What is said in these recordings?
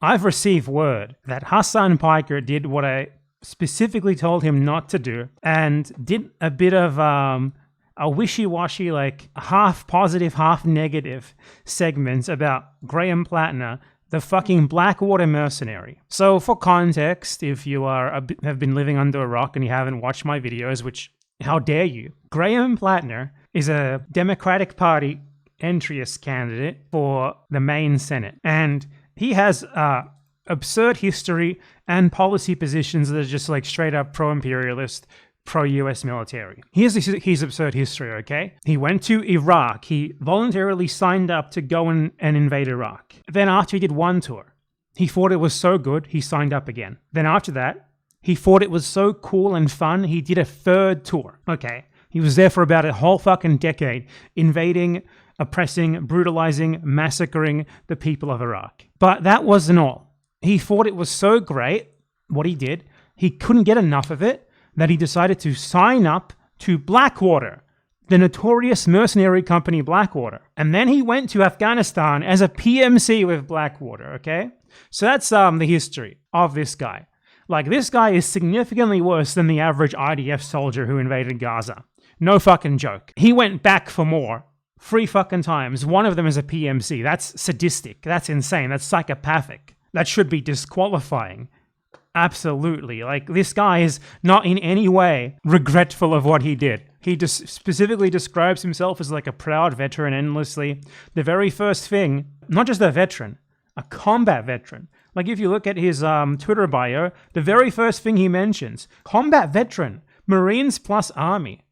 I've received word that Hassan Piker did what I specifically told him not to do and did a bit of a wishy-washy, like half positive, half negative segments about Graham Platner, the fucking Blackwater mercenary. So for context, if you have been living under a rock and you haven't watched my videos, which, how dare you? Graham Platner is a Democratic Party entryist candidate for the Maine Senate. And he has absurd history and policy positions that are just like straight up pro-imperialist, pro-US military. Here's his absurd history, okay? He went to Iraq. He voluntarily signed up to go and invade Iraq. Then after he did one tour, he thought it was so good, he signed up again. Then after that, he thought it was so cool and fun, he did a third tour. Okay, he was there for about a whole fucking decade, invading, oppressing, brutalizing, massacring the people of Iraq. But that wasn't all. He thought it was so great, what he did, he couldn't get enough of it, that he decided to sign up to Blackwater, the notorious mercenary company Blackwater. And then he went to Afghanistan as a PMC with Blackwater, okay? So that's the history of this guy. Like, this guy is significantly worse than the average IDF soldier who invaded Gaza. No fucking joke. He went back for more 3 fucking times. One of them as a PMC. That's sadistic. That's insane. That's psychopathic. That should be disqualifying. Absolutely. Like, this guy is not in any way regretful of what he did. He just specifically describes himself as like a proud veteran endlessly. The very first thing, not just a veteran, a combat veteran. Like, if you look at his Twitter bio, the very first thing he mentions, combat veteran, Marines plus Army.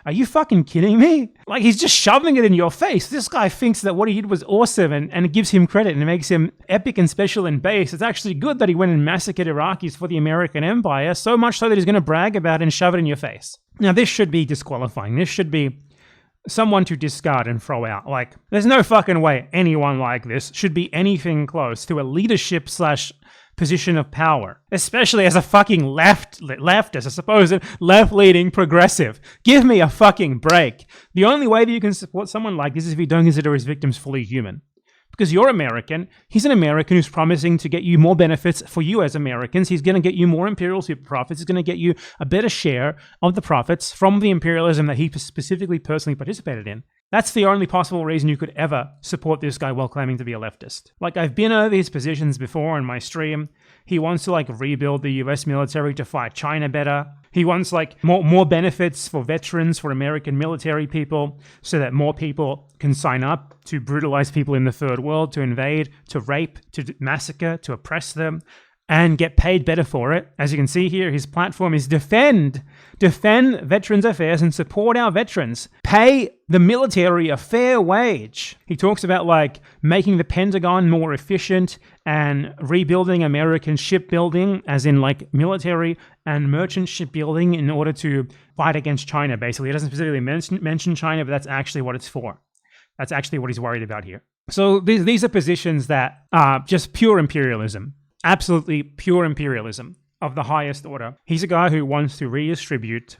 Are you fucking kidding me? Like, he's just shoving it in your face. This guy thinks that what he did was awesome and it gives him credit and it makes him epic and special in base. It's actually good that he went and massacred Iraqis for the American Empire, so much so that he's going to brag about it and shove it in your face. Now, this should be disqualifying. This should be someone to discard and throw out. Like, there's no fucking way anyone like this should be anything close to a leadership / position of power, especially as a fucking leftist, I suppose, a left-leaning progressive. Give me a fucking break. The only way that you can support someone like this is if you don't consider his victims fully human. Because you're American, he's an American who's promising to get you more benefits for you as Americans. He's going to get you more imperial super profits. He's going to get you a better share of the profits from the imperialism that he specifically personally participated in. That's the only possible reason you could ever support this guy while claiming to be a leftist. Like, I've been over his positions before in my stream. He wants to, like, rebuild the US military to fight China better. He wants, like, more benefits for veterans, for American military people, so that more people can sign up to brutalize people in the third world, to invade, to rape, to massacre, to oppress them, and get paid better for it. As you can see here, his platform is defend veterans affairs and support our veterans. Pay the military a fair wage. He talks about, like, making the Pentagon more efficient and rebuilding American shipbuilding, as in, like, military and merchant shipbuilding in order to fight against China, basically. He doesn't specifically mention China, but that's actually what it's for. That's actually what he's worried about here. So these are positions that are just pure imperialism. Absolutely pure imperialism of the highest order. He's a guy who wants to redistribute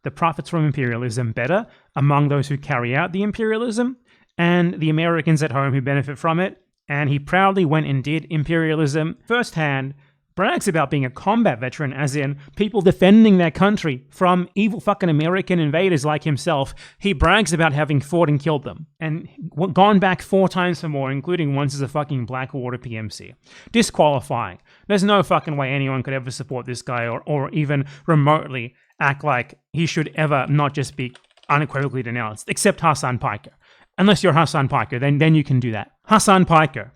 the profits from imperialism better among those who carry out the imperialism and the Americans at home who benefit from it. And he proudly went and did imperialism firsthand, brags about being a combat veteran, as in people defending their country from evil fucking American invaders like himself. He brags about having fought and killed them and gone back 4 times for more, including once as a fucking Blackwater PMC. Disqualifying. There's no fucking way anyone could ever support this guy or even remotely act like he should ever not just be unequivocally denounced, except Hasan Piker. Unless you're Hasan Piker, then you can do that. Hasan Piker.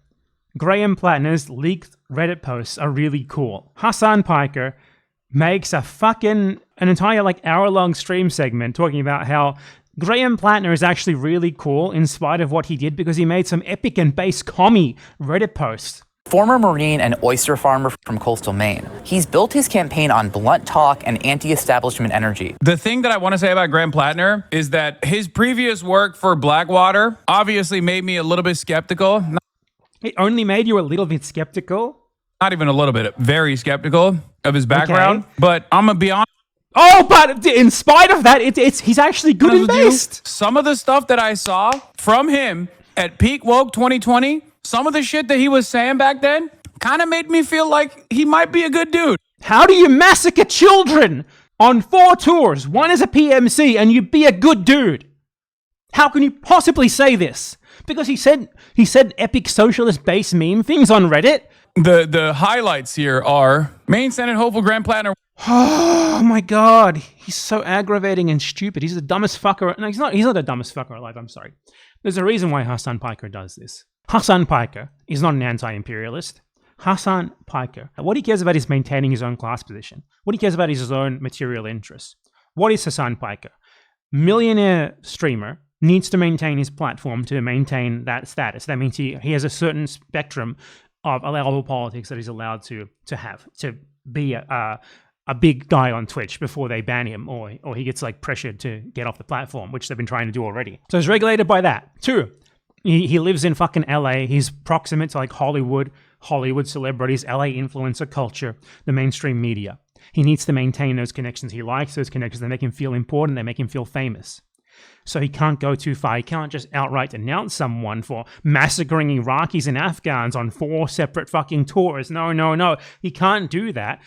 Graham Platner's leaked Reddit posts are really cool. Hasan Piker makes an entire, like, hour-long stream segment talking about how Graham Platner is actually really cool in spite of what he did because he made some epic and base commie Reddit posts. Former Marine and oyster farmer from coastal Maine. He's built his campaign on blunt talk and anti-establishment energy. The thing that I want to say about Graham Platner is that his previous work for Blackwater obviously made me a little bit skeptical. It only made you a little bit skeptical? Not even a little bit, very skeptical of his background. Okay. But I'm going to be honest. Oh, but in spite of that, he's actually good and based. Some of the stuff that I saw from him at Peak Woke 2020, some of the shit that he was saying back then, kind of made me feel like he might be a good dude. How do you massacre children on 4 tours, one as a PMC, and you be a good dude? How can you possibly say this? Because he said epic socialist base meme things on Reddit. The highlights here are Maine Senate hopeful Graham Platner. Oh my god, he's so aggravating and stupid. He's the dumbest fucker. No, he's not the dumbest fucker alive, I'm sorry. There's a reason why Hassan Piker does this. Hassan Piker is not an anti-imperialist. Hassan Piker, what he cares about is maintaining his own class position. What he cares about is his own material interests. What is Hassan Piker? Millionaire streamer, needs to maintain his platform to maintain that status. That means he has a certain spectrum of allowable politics that he's allowed to have, to be a big guy on Twitch before they ban him or he gets like pressured to get off the platform, which they've been trying to do already. So he's regulated by that. 2, he lives in fucking LA. He's proximate to like Hollywood celebrities, LA influencer culture, the mainstream media. He needs to maintain those connections. He likes those connections. They make him feel important. They make him feel famous. So he can't go too far. He can't just outright denounce someone for massacring Iraqis and Afghans on 4 separate fucking tours. No. He can't do that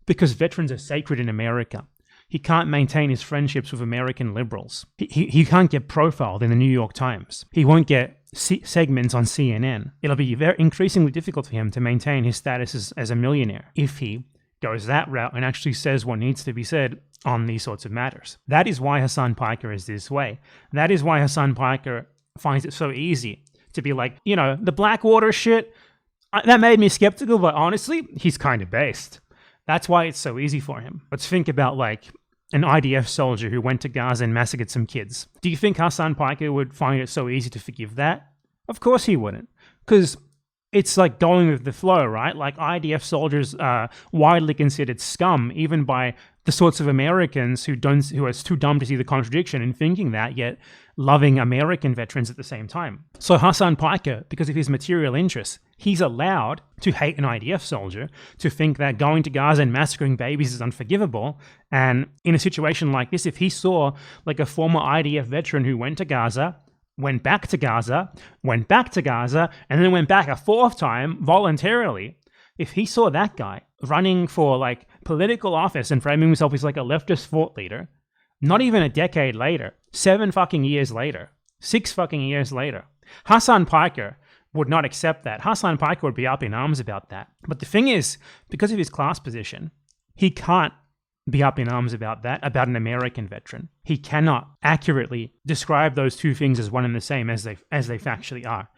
because veterans are sacred in America. He can't maintain his friendships with American liberals. He can't get profiled in the New York Times. He won't get segments on CNN. It'll be very increasingly difficult for him to maintain his status as a millionaire if he goes that route and actually says what needs to be said on these sorts of matters. That is why Hassan Piker is this way. That is why Hassan Piker finds it so easy to be like, the Blackwater shit, that made me skeptical, but honestly, he's kind of based. That's why it's so easy for him. Let's think about like an IDF soldier who went to Gaza and massacred some kids. Do you think Hassan Piker would find it so easy to forgive that? Of course he wouldn't. Because it's like going with the flow, right? Like IDF soldiers are widely considered scum, even by the sorts of Americans who are too dumb to see the contradiction in thinking that, yet loving American veterans at the same time. So Hassan Piker, because of his material interests, he's allowed to hate an IDF soldier, to think that going to Gaza and massacring babies is unforgivable. And in a situation like this, if he saw like a former IDF veteran who went to Gaza, went back to Gaza, and then went back a 4th time voluntarily, if he saw that guy running for like political office and framing himself as like a leftist thought leader, not even a decade later, 7 fucking years later, 6 fucking years later, Hassan Piker would not accept that. Hassan Piker would be up in arms about that. But the thing is, because of his class position, he can't be up in arms about that, about an American veteran. He cannot accurately describe those two things as one and the same as they factually are.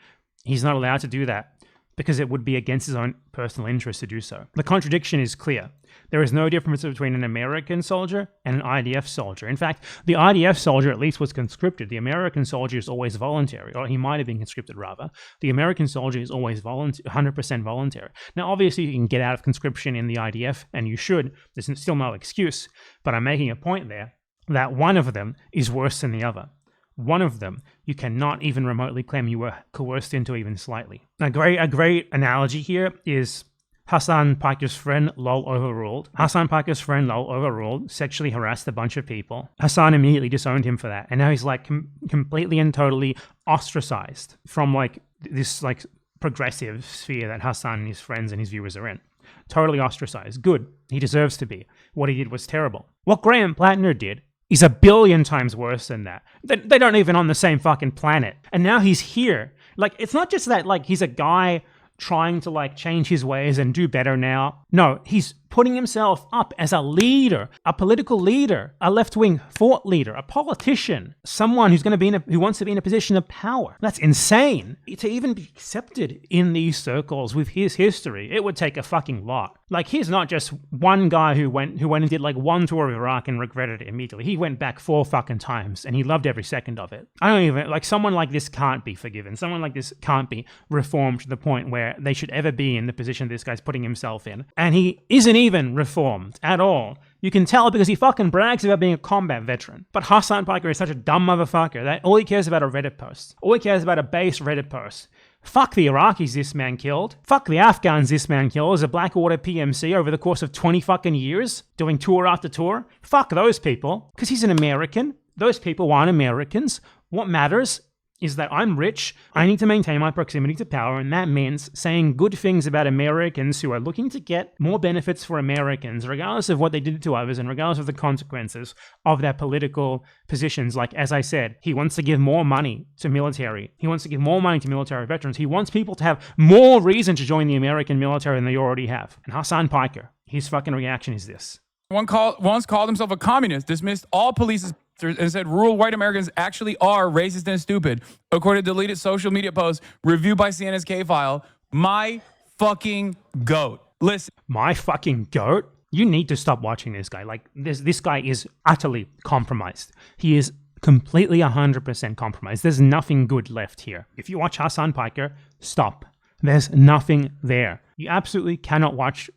He's not allowed to do that because it would be against his own personal interest to do so. The contradiction is clear. There is no difference between an American soldier and an IDF soldier. In fact, the IDF soldier at least was conscripted. The American soldier is always voluntary, or he might have been conscripted rather. The American soldier is always 100% voluntary. Now, obviously, you can get out of conscription in the IDF, and you should. There's still no excuse, but I'm making a point there that one of them is worse than the other. One of them you cannot even remotely claim you were coerced into even slightly. A great analogy here is Hassan Piker's friend, lol, overruled. Hassan Piker's friend, lol, overruled, sexually harassed a bunch of people. Hassan immediately disowned him for that. And now he's like completely and totally ostracized from like this like progressive sphere that Hassan and his friends and his viewers are in. Totally ostracized. Good. He deserves to be. What he did was terrible. What Graham Platner did is a billion times worse than that. They don't even on the same fucking planet. And now he's here. Like, it's not just that like he's a guy trying to like change his ways and do better now. No, he's putting himself up as a leader, a political leader, a left-wing thought leader, a politician, someone who wants to be in a position of power. That's insane. To even be accepted in these circles with his history, it would take a fucking lot. Like, he's not just one guy who went and did like one tour of Iraq and regretted it immediately. He went back 4 fucking times and he loved every second of it. Someone like this can't be forgiven. Someone like this can't be reformed to the point where they should ever be in the position this guy's putting himself in. And he isn't even reformed at all. You can tell because he fucking brags about being a combat veteran. But Hassan Piker is such a dumb motherfucker that all he cares about are Reddit posts. All he cares about are base Reddit posts. Fuck the Iraqis this man killed. Fuck the Afghans this man killed as a Blackwater PMC over the course of 20 fucking years, doing tour after tour. Fuck those people. Because he's an American. Those people aren't Americans. What matters is that I'm rich, I need to maintain my proximity to power, and that means saying good things about Americans who are looking to get more benefits for Americans, regardless of what they did to others and regardless of the consequences of their political positions. Like, as I said, he wants to give more money to military. He wants to give more money to military veterans. He wants people to have more reason to join the American military than they already have. And Hasan Piker, his fucking reaction is this. Once called himself a communist, dismissed all police and said rural white Americans actually are racist and stupid, according to deleted social media post reviewed by CNN's K-File. My fucking goat. Listen. My fucking goat? You need to stop watching this guy. Like, this guy is utterly compromised. He is completely 100% compromised. There's nothing good left here. If you watch Hasan Piker, stop. There's nothing there. You absolutely cannot watch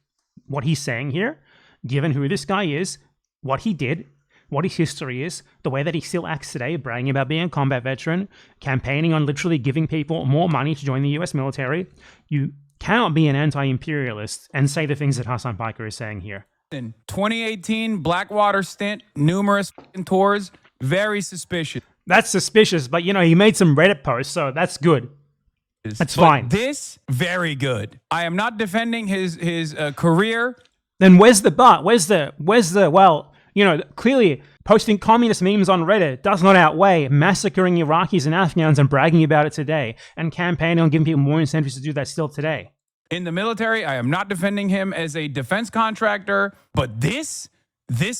what he's saying here, given who this guy is, what he did, what his history is, the way that he still acts today, bragging about being a combat veteran, campaigning on literally giving people more money to join the US military. You cannot be an anti-imperialist and say the things that Hasan Piker is saying here. In 2018, Blackwater stint, numerous tours, very suspicious. That's suspicious, but he made some Reddit posts, so that's good. That's fine. This, very good. I am not defending his career. Then where's the but? Where's the, well, clearly posting communist memes on Reddit does not outweigh massacring Iraqis and Afghans and bragging about it today and campaigning on giving people more incentives to do that still today. In the military, I am not defending him as a defense contractor, but this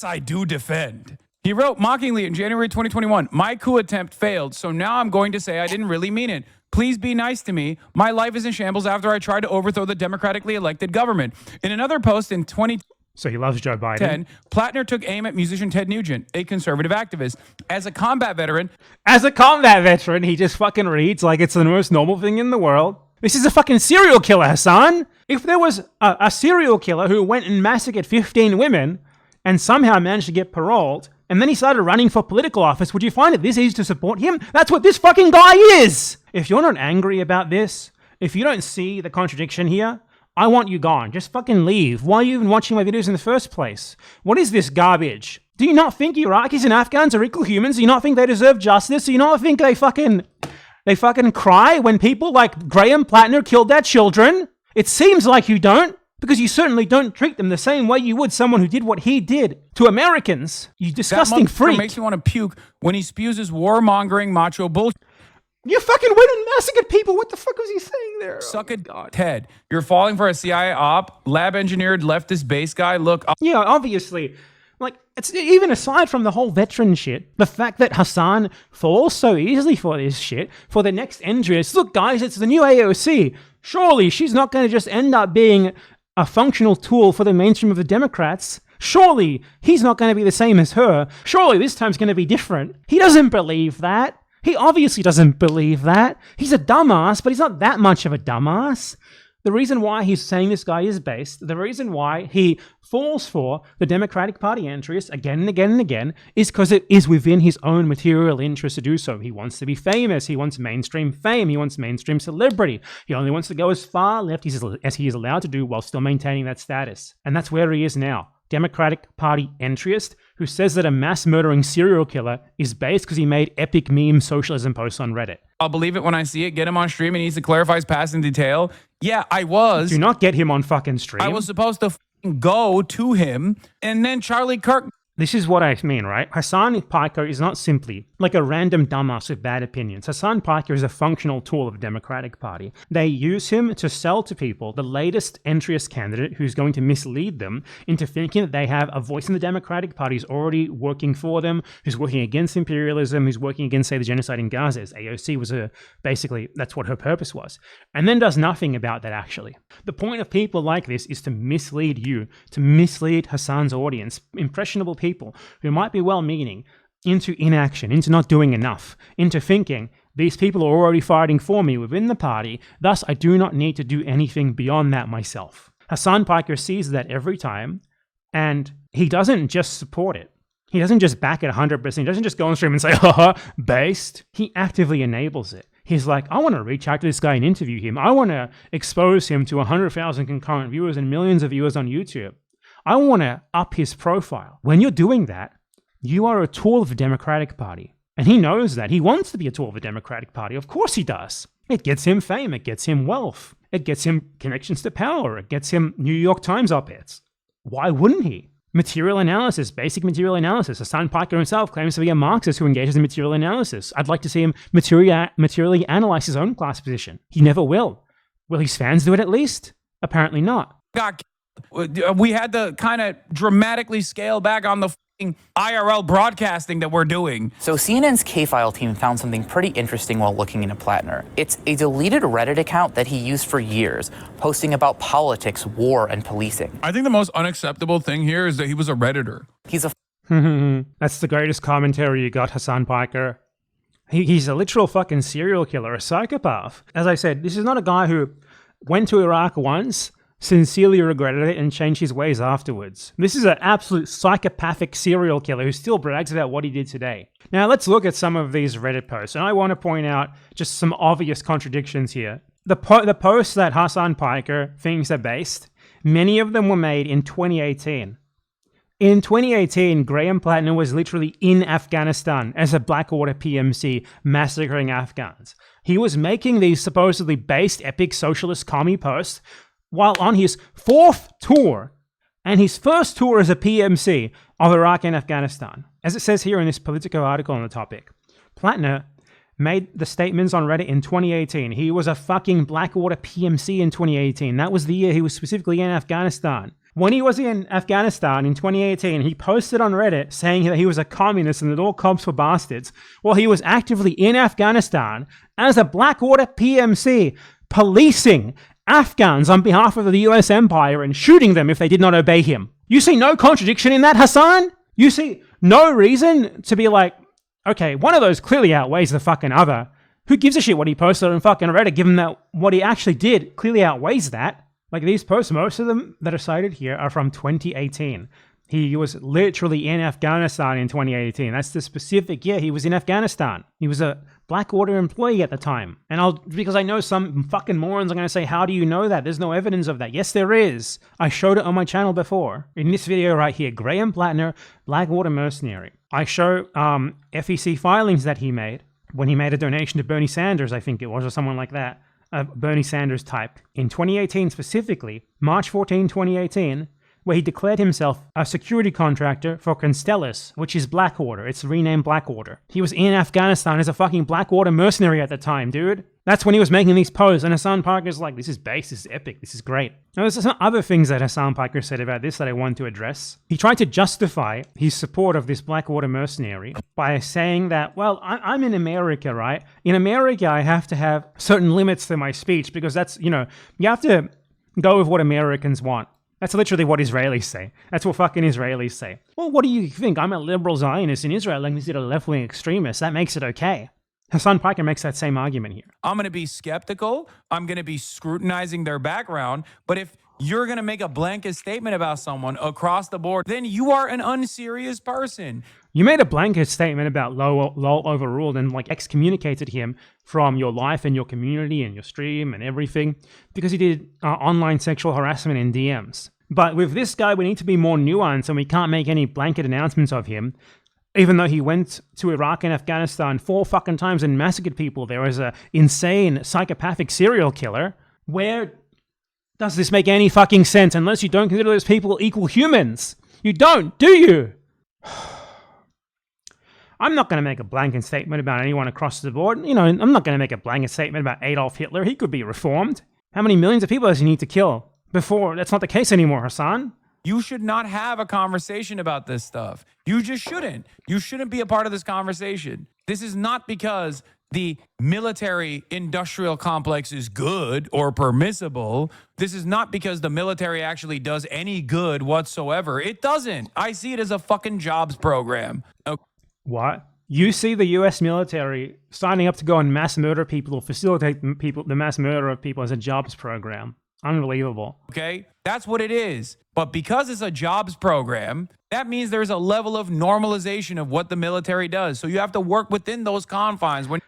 I do defend. He wrote mockingly in January 2021, "My coup attempt failed, so now I'm going to say I didn't really mean it. Please be nice to me. My life is in shambles after I tried to overthrow the democratically elected government." In another post in 2010, so he loves Joe Biden. Plattner took aim at musician Ted Nugent, a conservative activist. As a combat veteran, he just fucking reads like it's the most normal thing in the world. This is a fucking serial killer, Hassan. If there was a serial killer who went and massacred 15 women and somehow managed to get paroled, and then he started running for political office, would you find it this easy to support him? That's what this fucking guy is! If you're not angry about this, if you don't see the contradiction here, I want you gone. Just fucking leave. Why are you even watching my videos in the first place? What is this garbage? Do you not think Iraqis and Afghans are equal humans? Do you not think they deserve justice? Do you not think they fucking cry when people like Graham Platner killed their children? It seems like you don't, because you certainly don't treat them the same way you would someone who did what he did to Americans. You disgusting freak. That makes me want to puke when he spews his warmongering macho bullshit. You fucking went and massacred people. What the fuck was he saying there? Suck it, Ted. You're falling for a CIA op, lab-engineered leftist base guy. Look. Yeah, obviously. Like, it's even aside from the whole veteran shit, the fact that Hassan falls so easily for this shit, for the next entries. Look, guys, it's the new AOC. Surely she's not going to just end up being a functional tool for the mainstream of the Democrats. Surely he's not going to be the same as her. Surely this time's going to be different. He doesn't believe that. He obviously doesn't believe that. He's a dumbass, but he's not that much of a dumbass. The reason why he's saying this guy is based, the reason why he falls for the Democratic Party entries again and again and again, is because it is within his own material interest to do so. He wants to be famous. He wants mainstream fame. He wants mainstream celebrity. He only wants to go as far left as he is allowed to do while still maintaining that status. And that's where he is now. Democratic Party entryist who says that a mass murdering serial killer is based because he made epic meme socialism posts on Reddit. I'll believe it when I see it. Get him on stream. He needs to clarify his past in detail. Yeah, I was. Do not get him on fucking stream. I was supposed to go to him, and then Charlie Kirk. This is what I mean, right? Hasan Piker is not simply like a random dumbass with bad opinions. Hasan Piker is a functional tool of the Democratic Party. They use him to sell to people the latest entryist candidate who's going to mislead them into thinking that they have a voice in the Democratic Party who's already working for them, who's working against imperialism, who's working against, say, the genocide in Gaza. AOC was basically, that's what her purpose was. And then does nothing about that, actually. The point of people like this is to mislead you, to mislead Hasan's audience, impressionable people who might be well-meaning, into inaction, into not doing enough, into thinking, these people are already fighting for me within the party, thus I do not need to do anything beyond that myself. Hasan Piker sees that every time, and he doesn't just support it. He doesn't just back it 100%. He doesn't just go on stream and say, haha, based. He actively enables it. He's like, I want to reach out to this guy and interview him. I want to expose him to 100,000 concurrent viewers and millions of viewers on YouTube. I want to up his profile. When you're doing that, you are a tool of the Democratic Party. And he knows that. He wants to be a tool of the Democratic Party. Of course he does. It gets him fame. It gets him wealth. It gets him connections to power. It gets him New York Times op-eds. Why wouldn't he? Material analysis, basic material analysis. Hassan Piker himself claims to be a Marxist who engages in material analysis. I'd like to see him materially analyze his own class position. He never will. Will his fans do it at least? Apparently not. We had to kind of dramatically scale back on the IRL broadcasting that we're doing. So CNN's K-File team found something pretty interesting while looking into Platner. It's a deleted Reddit account that he used for years, posting about politics, war, and policing. I think the most unacceptable thing here is that he was a Redditor. He's a That's the greatest commentary you got, Hassan Piker. He's a literal fucking serial killer, a psychopath. As I said, this is not a guy who went to Iraq once, sincerely regretted it, and changed his ways afterwards. This is an absolute psychopathic serial killer who still brags about what he did today. Now let's look at some of these Reddit posts, and I want to point out just some obvious contradictions here. The posts that Hassan Piker thinks are based, many of them were made in 2018. In 2018, Graham Platner was literally in Afghanistan as a Blackwater PMC massacring Afghans. He was making these supposedly based epic socialist commie posts while on his fourth tour and his first tour as a PMC of Iraq and Afghanistan. As it says here in this Politico article on the topic, Platner made the statements on Reddit in 2018. He was a fucking Blackwater PMC in 2018. That was the year he was specifically in Afghanistan. When he was in Afghanistan in 2018, he posted on Reddit saying that he was a communist and that all cops were bastards. Well, he was actively in Afghanistan as a Blackwater PMC, policing Afghans on behalf of the US empire and shooting them if they did not obey him. You see no contradiction in that, Hassan? You see no reason to be like, okay, one of those clearly outweighs the fucking other. Who gives a shit what he posted on fucking Reddit, given that what he actually did clearly outweighs that? Like these posts, most of them that are cited here are from 2018. He was literally in Afghanistan in 2018. That's the specific year he was in Afghanistan. He was a Blackwater employee at the time. And because I know some fucking morons are going to say, how do you know that? There's no evidence of that. Yes, there is. I showed it on my channel before. In this video right here, Graham Platner, Blackwater mercenary. I show FEC filings that he made when he made a donation to Bernie Sanders, I think it was, or someone like that. Bernie Sanders type. In 2018 specifically, March 14, 2018, where he declared himself a security contractor for Constellus, which is Blackwater. It's renamed Blackwater. He was in Afghanistan as a fucking Blackwater mercenary at the time, dude. That's when he was making these posts, and Hassan Piker's like, this is base, this is epic, this is great. Now, there's some other things that Hassan Piker said about this that I want to address. He tried to justify his support of this Blackwater mercenary by saying that, well, I'm in America, right? In America, I have to have certain limits to my speech because that's, you have to go with what Americans want. That's literally what Israelis say. That's what fucking Israelis say. Well, what do you think? I'm a liberal Zionist in Israel and he's a left-wing extremist. That makes it okay. Hassan Piker makes that same argument here. I'm going to be skeptical. I'm going to be scrutinizing their background. But if you're going to make a blanket statement about someone across the board, then you are an unserious person. You made a blanket statement about Lowell overruled and excommunicated him from your life and your community and your stream and everything because he did online sexual harassment in DMs. But with this guy, we need to be more nuanced and we can't make any blanket announcements of him. Even though he went to Iraq and Afghanistan 4 fucking times and massacred people, there was an insane psychopathic serial killer. Where does this make any fucking sense unless you don't consider those people equal humans? You don't, do you? I'm not going to make a blanket statement about anyone across the board. I'm not going to make a blanket statement about Adolf Hitler. He could be reformed. How many millions of people does he need to kill before that's not the case anymore, Hassan? You should not have a conversation about this stuff. You just shouldn't. You shouldn't be a part of this conversation. This is not because the military industrial complex is good or permissible. This is not because the military actually does any good whatsoever. It doesn't. I see it as a fucking jobs program. Okay. What? You see the US military signing up to go and mass murder people or facilitate the mass murder of people as a jobs program. Unbelievable. Okay? That's what it is. But because it's a jobs program, that means there's a level of normalization of what the military does. So you have to work within those confines when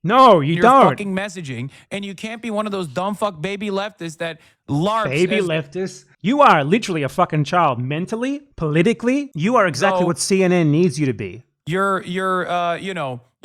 no, you you're don't. Fucking messaging, and you can't be one of those dumb fuck baby leftists that LARPs. Baby leftists? You are literally a fucking child. Mentally, politically, you are exactly what CNN needs you to be. You're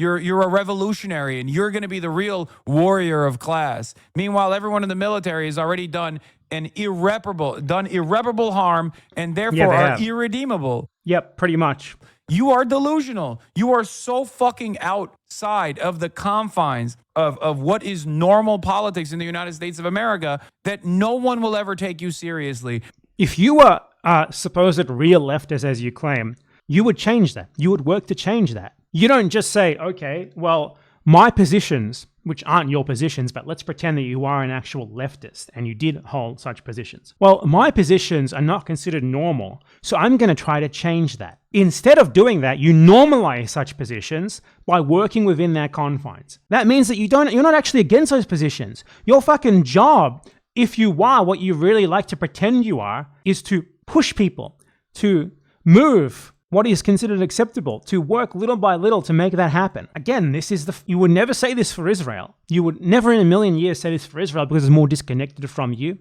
You're a revolutionary, and you're going to be the real warrior of class. Meanwhile, everyone in the military has already done irreparable harm, and therefore are irredeemable. Yep, pretty much. You are delusional. You are so fucking outside of the confines of what is normal politics in the United States of America that no one will ever take you seriously. If you were supposed real leftist, as you claim, you would change that. You would work to change that. You don't just say, okay, well, my positions, which aren't your positions, but let's pretend that you are an actual leftist and you did hold such positions. Well, my positions are not considered normal, so I'm going to try to change that. Instead of doing that, you normalize such positions by working within their confines. That means that you're not actually against those positions. Your fucking job, if you are what you really like to pretend you are, is to push people, to move what is considered acceptable, to work little by little to make that happen. Again, you would never say this for Israel. You would never in a million years say this for Israel because it's more disconnected from you.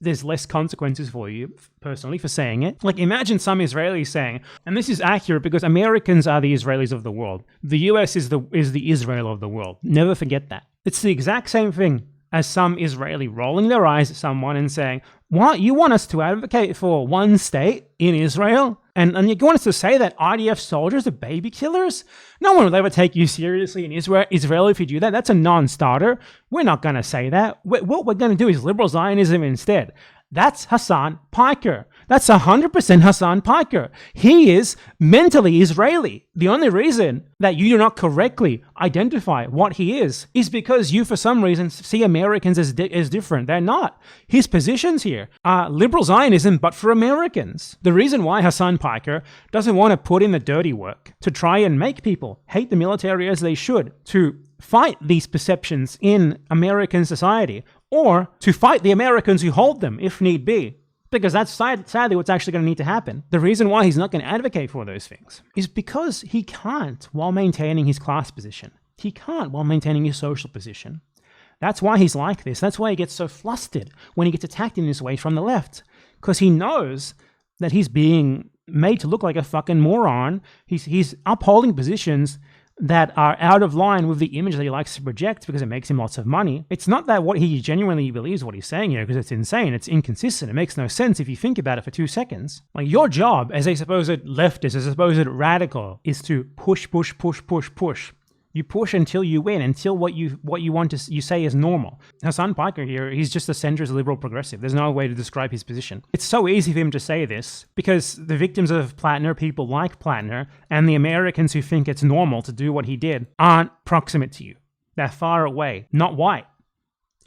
There's less consequences for you, personally, for saying it. Like, imagine some Israelis saying, and this is accurate because Americans are the Israelis of the world. The US is the Israel of the world. Never forget that. It's the exact same thing as some Israeli rolling their eyes at someone and saying, what, you want us to advocate for one state in Israel? And you want us to say that IDF soldiers are baby killers? No one will ever take you seriously in Israel if you do that. That's a non-starter. We're not going to say that. What we're going to do is liberal Zionism instead. That's Hassan Piker. That's 100% Hassan Piker. He is mentally Israeli. The only reason that you do not correctly identify what he is because you, for some reason, see Americans as different. They're not. His positions here are liberal Zionism, but for Americans. The reason why Hassan Piker doesn't want to put in the dirty work to try and make people hate the military as they should, to fight these perceptions in American society, or to fight the Americans who hold them, if need be. Because that's sadly what's actually going to need to happen. The reason why he's not going to advocate for those things is because he can't while maintaining his class position. He can't while maintaining his social position. That's why he's like this. That's why he gets so flustered when he gets attacked in this way from the left. Because he knows that he's being made to look like a fucking moron. He's upholding positions that are out of line with the image that he likes to project because it makes him lots of money. It's not that what he genuinely believes what he's saying here, because it's insane. It's inconsistent. It makes no sense if you think about it for 2 seconds. Like, your job as a supposed leftist, as a supposed radical, is to push. You push until you win, until what you want to you say is normal. Hassan Piker here, he's just a centrist liberal progressive. There's no way to describe his position. It's so easy for him to say this because the victims of Platner, people like Platner, and the Americans who think it's normal to do what he did, aren't proximate to you. They're far away, not white.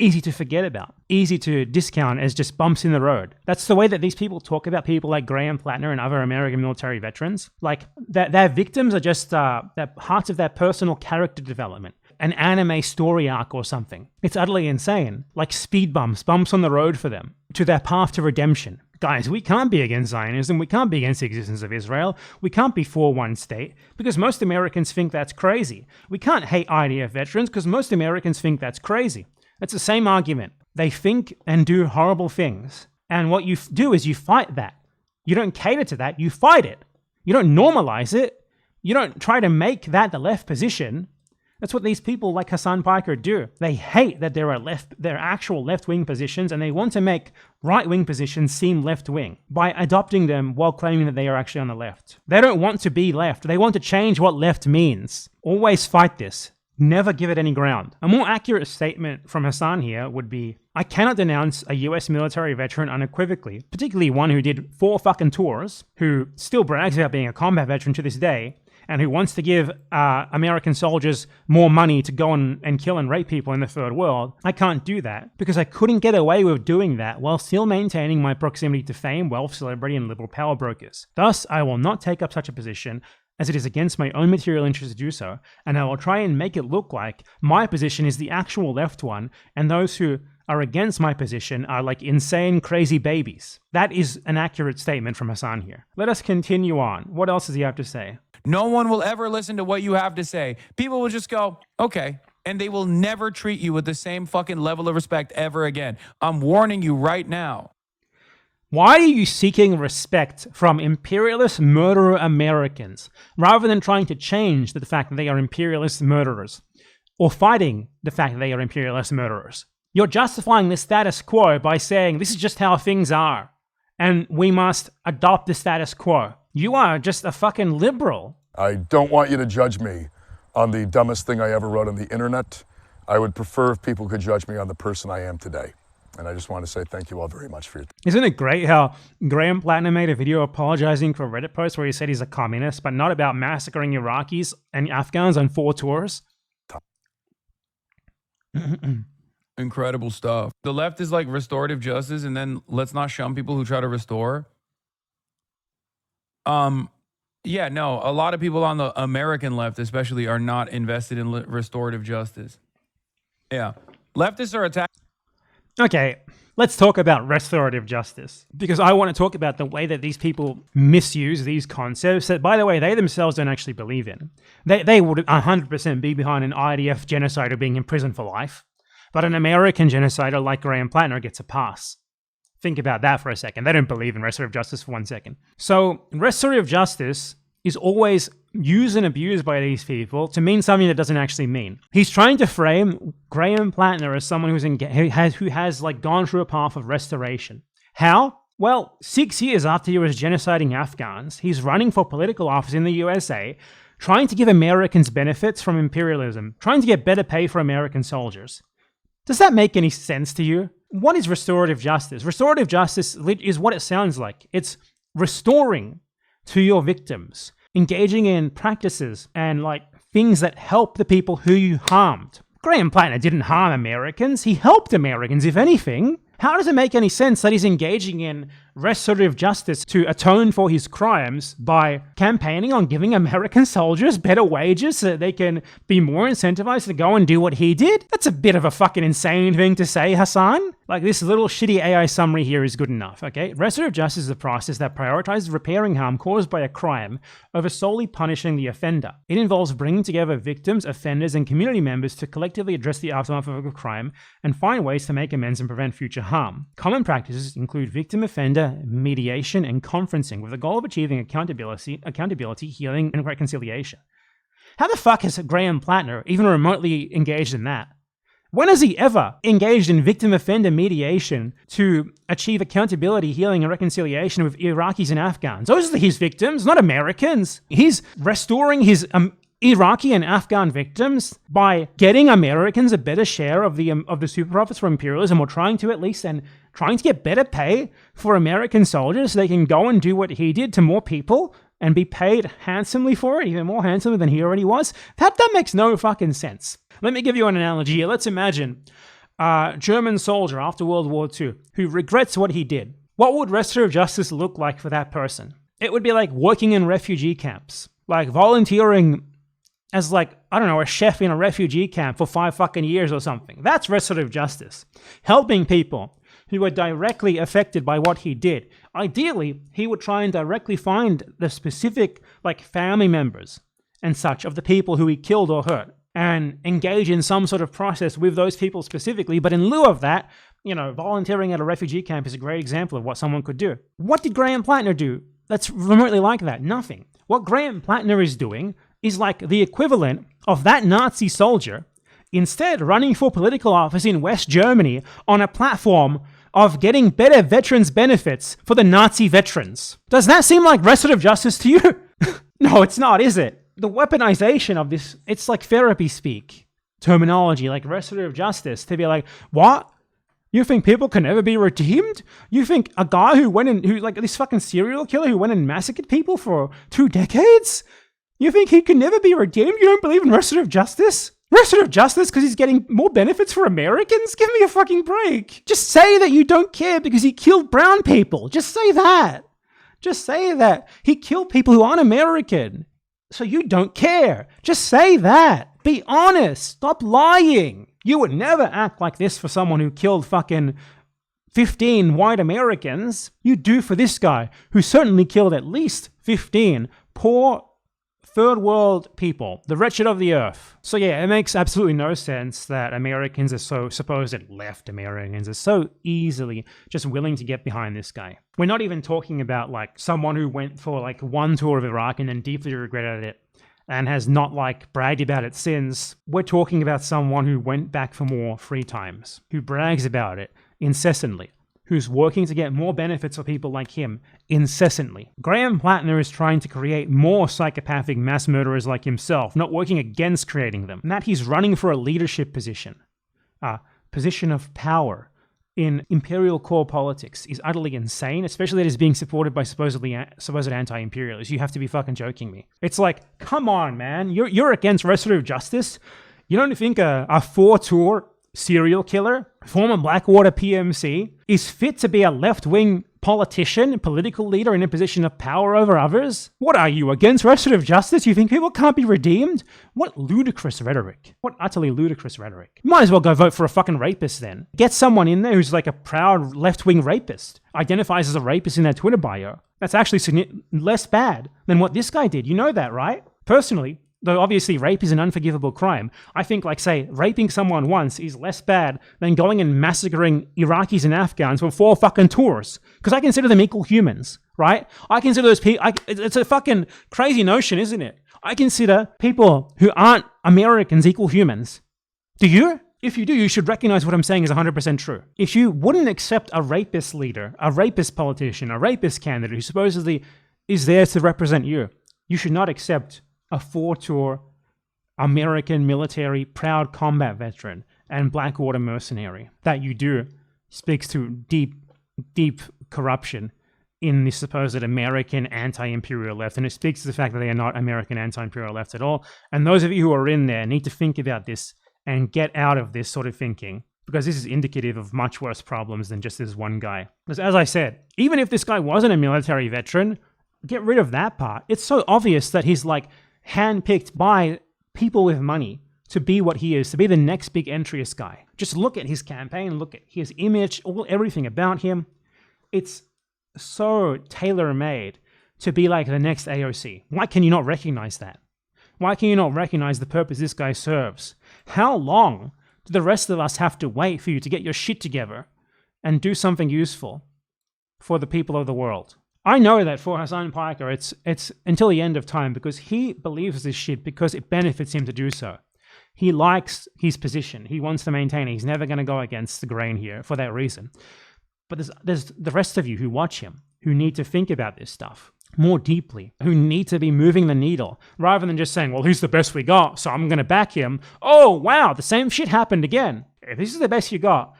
Easy to forget about, easy to discount as just bumps in the road. That's the way that these people talk about people like Graham Platner and other American military veterans. Like, their victims are just parts of their personal character development, an anime story arc or something. It's utterly insane. Like speed bumps on the road for them, to their path to redemption. Guys, we can't be against Zionism. We can't be against the existence of Israel. We can't be for one state because most Americans think that's crazy. We can't hate IDF veterans because most Americans think that's crazy. It's the same argument. They think and do horrible things. And what you do is you fight that. You don't cater to that, you fight it. You don't normalize it. You don't try to make that the left position. That's what these people like Hassan Piker do. They hate that there are actual left-wing positions, and they want to make right-wing positions seem left-wing by adopting them while claiming that they are actually on the left. They don't want to be left. They want to change what left means. Always fight this. Never give it any ground. A more accurate statement from Hassan here would be, I cannot denounce a US military veteran unequivocally, particularly one who did 4 fucking tours, who still brags about being a combat veteran to this day, and who wants to give American soldiers more money to go and kill and rape people in the third world. I can't do that because I couldn't get away with doing that while still maintaining my proximity to fame, wealth, celebrity, and liberal power brokers. Thus, I will not take up such a position, as it is against my own material interest to do so, and I will try and make it look like my position is the actual left one, and those who are against my position are like insane, crazy babies. That is an accurate statement from Hassan here. Let us continue on. What else does he have to say? No one will ever listen to what you have to say. People will just go, okay, and they will never treat you with the same fucking level of respect ever again. I'm warning you right now. Why are you seeking respect from imperialist murderer Americans rather than trying to change the fact that they are imperialist murderers or fighting the fact that they are imperialist murderers? You're justifying the status quo by saying this is just how things are and we must adopt the status quo. You are just a fucking liberal. I don't want you to judge me on the dumbest thing I ever wrote on the internet. I would prefer if people could judge me on the person I am today. And I just want to say thank you all very much for your time. Isn't it great how Graham Platner made a video apologizing for a Reddit post where he said he's a communist, but not about massacring Iraqis and Afghans on 4 tours? Incredible stuff. The left is like restorative justice, and then let's not shun people who try to restore. Yeah, no, a lot of people on the American left especially are not invested in restorative justice. Yeah. Leftists are attacking. Okay, let's talk about restorative justice, because I want to talk about the way that these people misuse these concepts that, by the way, they themselves don't actually believe in. They would 100% be behind an IDF genocider being in prison for life, but an American genocider like Graham Platner gets a pass. Think about that for a second. They don't believe in restorative justice for 1 second. So restorative justice is always used and abused by these people to mean something that doesn't actually mean. He's trying to frame Graham Platner as someone who has like gone through a path of restoration. How? Well, 6 years after he was genociding Afghans, he's running for political office in the USA, trying to give Americans benefits from imperialism, trying to get better pay for American soldiers. Does that make any sense to you? What is restorative justice? Restorative justice is what it sounds like. It's restoring to your victims, engaging in practices and like things that help the people who you harmed. Graham Platner didn't harm Americans. He helped Americans, if anything. How does it make any sense that he's engaging in restorative justice to atone for his crimes by campaigning on giving American soldiers better wages so that they can be more incentivized to go and do what he did? That's a bit of a fucking insane thing to say, Hassan. Like, this little shitty AI summary here is good enough, okay? Restorative justice is a process that prioritizes repairing harm caused by a crime over solely punishing the offender. It involves bringing together victims, offenders, and community members to collectively address the aftermath of a crime and find ways to make amends and prevent future harm. Common practices include victim-offender mediation and conferencing with the goal of achieving accountability, healing, and reconciliation. How the fuck has Graham Platner even remotely engaged in that? When has he ever engaged in victim-offender mediation to achieve accountability, healing, and reconciliation with Iraqis and Afghans? Those are his victims, not Americans. He's restoring his Iraqi and Afghan victims by getting Americans a better share of the super profits from imperialism, or trying to at least, and trying to get better pay for American soldiers so they can go and do what he did to more people and be paid handsomely for it, even more handsomely than he already was. That makes no fucking sense. Let me give you an analogy here. Let's imagine a German soldier after World War II who regrets what he did. What would restorative justice look like for that person? It would be like working in refugee camps, like volunteering as like, I don't know, a chef in a refugee camp for 5 fucking years or something. That's restorative justice. Helping people who were directly affected by what he did. Ideally, he would try and directly find the specific like family members and such of the people who he killed or hurt, and engage in some sort of process with those people specifically. But in lieu of that, you know, volunteering at a refugee camp is a great example of what someone could do. What did Graham Platner do that's remotely like that? Nothing. What Graham Platner is doing is like the equivalent of that Nazi soldier instead running for political office in West Germany on a platform of getting better veterans benefits for the Nazi veterans. Does that seem like restorative justice to you? No, it's not, is it? The weaponization of this, it's like therapy speak terminology, like restorative justice, to be like, what? You think people can never be redeemed? You think a guy who like this fucking serial killer who went and massacred people for 2 decades? You think he can never be redeemed? You don't believe in restorative justice? Restorative justice because he's getting more benefits for Americans? Give me a fucking break. Just say that you don't care because he killed brown people. Just say that. Just say that. He killed people who aren't American. So you don't care. Just say that. Be honest. Stop lying. You would never act like this for someone who killed fucking 15 white Americans. You do for this guy who certainly killed at least 15 poor third world people, the wretched of the earth. So yeah, it makes absolutely no sense that Americans are so, supposed left Americans are so easily just willing to get behind this guy. We're not even talking about like someone who went for like one tour of Iraq and then deeply regretted it and has not like bragged about it since. We're talking about someone who went back for more 3 times, who brags about it incessantly, who's working to get more benefits for people like him incessantly. Graham Platner is trying to create more psychopathic mass murderers like himself, not working against creating them. And that he's running for a leadership position, a position of power in imperial core politics is utterly insane, especially that it's being supported by supposed anti-imperialists. You have to be fucking joking me. It's like, come on, man. You're against restorative justice? You don't think a 4-tour serial killer, former Blackwater PMC, is fit to be a left-wing politician, political leader in a position of power over others? What are you, against restorative justice? You think people can't be redeemed? What ludicrous rhetoric. What utterly ludicrous rhetoric. You might as well go vote for a fucking rapist then. Get someone in there who's like a proud left-wing rapist, identifies as a rapist in their Twitter bio. That's actually less bad than what this guy did. You know that, right? Personally, though obviously rape is an unforgivable crime, I think, like, say, raping someone once is less bad than going and massacring Iraqis and Afghans for 4 fucking tours. Because I consider them equal humans, right? I consider those people... It's a fucking crazy notion, isn't it? I consider people who aren't Americans equal humans. Do you? If you do, you should recognize what I'm saying is 100% true. If you wouldn't accept a rapist leader, a rapist politician, a rapist candidate who supposedly is there to represent you, you should not accept a 4-tour American military proud combat veteran and Blackwater mercenary. That you do speaks to deep, deep corruption in the supposed American anti-imperial left, and it speaks to the fact that they are not American anti-imperial left at all. And those of you who are in there need to think about this and get out of this sort of thinking, because this is indicative of much worse problems than just this one guy. Because as I said, even if this guy wasn't a military veteran, get rid of that part. It's so obvious that he's like handpicked by people with money to be what he is, to be the next big entryist guy. Just look at his campaign, look at his image, everything about him. It's so tailor-made to be like the next AOC. Why can you not recognize that? Why can you not recognize the purpose this guy serves? How long do the rest of us have to wait for you to get your shit together and do something useful for the people of the world? I know that for Hassan Piker, it's until the end of time, because he believes this shit because it benefits him to do so. He likes his position. He wants to maintain it. He's never going to go against the grain here for that reason. But there's the rest of you who watch him, who need to think about this stuff more deeply, who need to be moving the needle, rather than just saying, well, he's the best we got, so I'm going to back him. Oh, wow, the same shit happened again. If this is the best you got,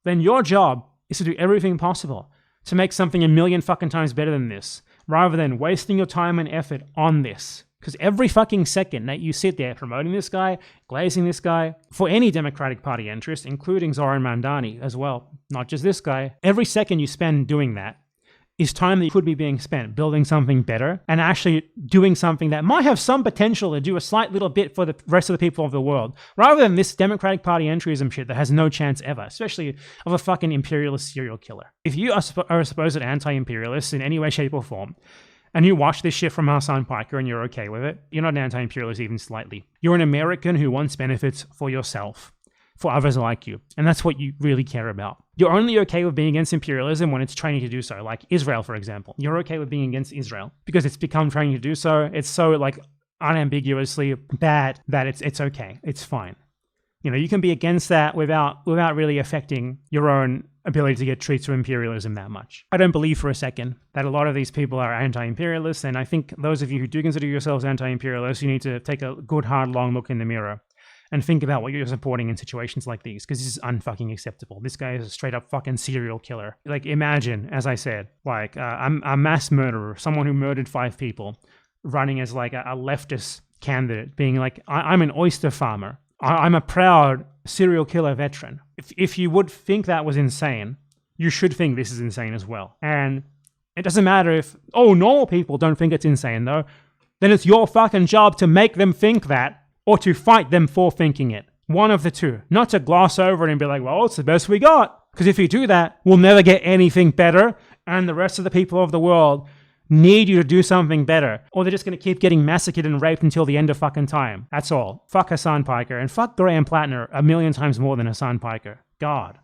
then your job is to do everything possible to make something 1,000,000 fucking times better than this, rather than wasting your time and effort on this. Because every fucking second that you sit there promoting this guy, glazing this guy, for any Democratic Party interest, including Zoran Mandani as well, not just this guy, every second you spend doing that is time that could be being spent building something better and actually doing something that might have some potential to do a slight little bit for the rest of the people of the world, rather than this Democratic Party entryism shit that has no chance ever, especially of a fucking imperialist serial killer. If you are a supposed anti-imperialist in any way, shape, or form, and you watch this shit from Hasan Piker and you're okay with it, you're not an anti-imperialist even slightly. You're an American who wants benefits for yourself, for others like you. And that's what you really care about. You're only okay with being against imperialism when it's training to do so, like Israel, for example. You're okay with being against Israel because it's become training to do so. It's so like unambiguously bad that it's okay. It's fine. You know, you can be against that without really affecting your own ability to get treated to imperialism that much. I don't believe for a second that a lot of these people are anti-imperialists, and I think those of you who do consider yourselves anti-imperialists, you need to take a good, hard, long look in the mirror and think about what you're supporting in situations like these, because this is unfucking acceptable. This guy is a straight up fucking serial killer. Like, imagine, as I said, like a mass murderer, someone who murdered 5 people, running as like a leftist candidate, being like, I'm an oyster farmer. I'm a proud serial killer veteran. If you would think that was insane, you should think this is insane as well. And it doesn't matter if, normal people don't think it's insane though. Then it's your fucking job to make them think that, or to fight them for thinking it. One of the two. Not to gloss over it and be like, well, it's the best we got. Because if you do that, we'll never get anything better, and the rest of the people of the world need you to do something better, or they're just going to keep getting massacred and raped until the end of fucking time. That's all. Fuck Hasan Piker, and fuck Graham Platner a million times more than Hasan Piker. God.